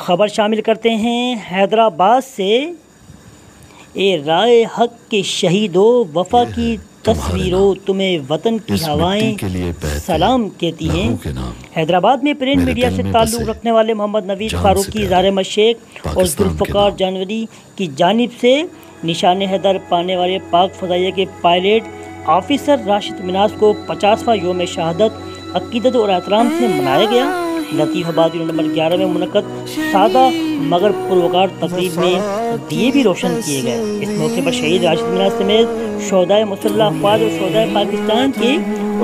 खबर शामिल करते हैं हैदराबाद से। ए राय हक के शहीदों, वफा की तस्वीरों, तुम्हें वतन की हवाएं सलाम कहती हैं। हैदराबाद में प्रिंट मीडिया से ताल्लुक़ रखने वाले मोहम्मद नवीद फारूकी, ज़ारेमत शेख और जुल्फ़कार जानवरी की जानिब से निशान हैदर पाने वाले पाक फ़ज़ाइया के पायलट ऑफिसर राशिद मिनास को 50वां योम शहादत अक़ीदत और एहतराम से मनाया गया। लतीफ़ाबाद यूनिट नंबर 11 में मुनक़्क़द सादा मगर पुरवकार तक़रीब में दिए भी रोशन किए गए। इस मौके पर शहीद राशिद मिनास समेत शोहदाए मुसल्लह अफ़वाज और शोहदाए पाकिस्तान के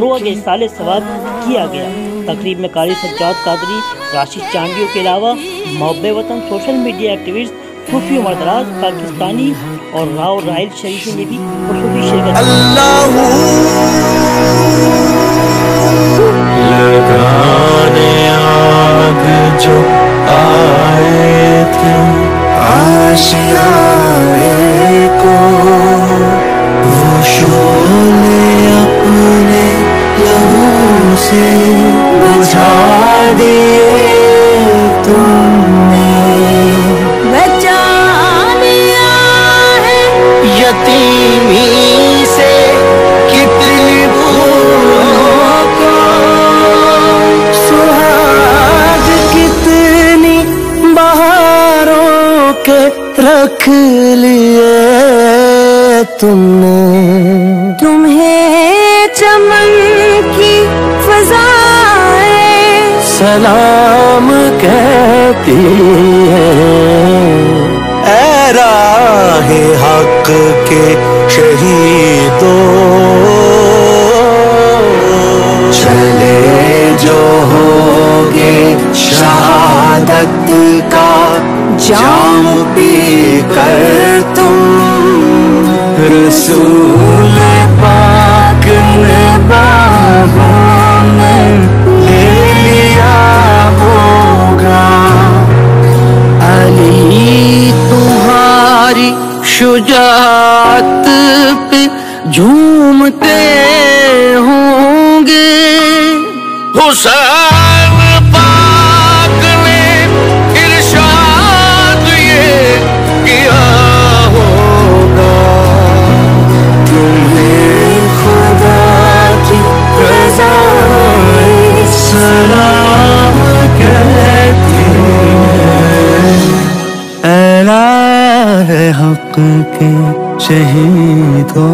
रूह के साले सवाब किया गया। तक़रीब में कारी सज्जाद कादरी, राशिद चांदियों के अलावा मोहब्बे वतन, सोशल मीडिया एक्टिविस्ट, सूफी उमर दराज, पाकिस्तानी और राव राहिल शरीफी ने भी खुसूसी शिरकत जो आए थे आशियाए को, वो शोले अपने लहू से बुझा दिए तुमने। बचा दिया है यतीमी से कितनी भूलों को, सुहाग कितनी बहारों के रख लिए तुमने। तुम्हें चमन की फ़ज़ाएं सलाम कहती है। ऐ राहे हक के शहीदों, चले जो होगे शहादत का जाम पी कर तुम, रसूल पाक ने बाहों में ले लिया होगा। अली तुम्हारी शुजाअत पे झूमते होंगे। हुसैन पाक ने इरशाद ये किया होगा, तुम्हें खुदा की रज़ा सलाम कहती है। ऐला है हक के शहीदों।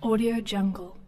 Audio Jungle.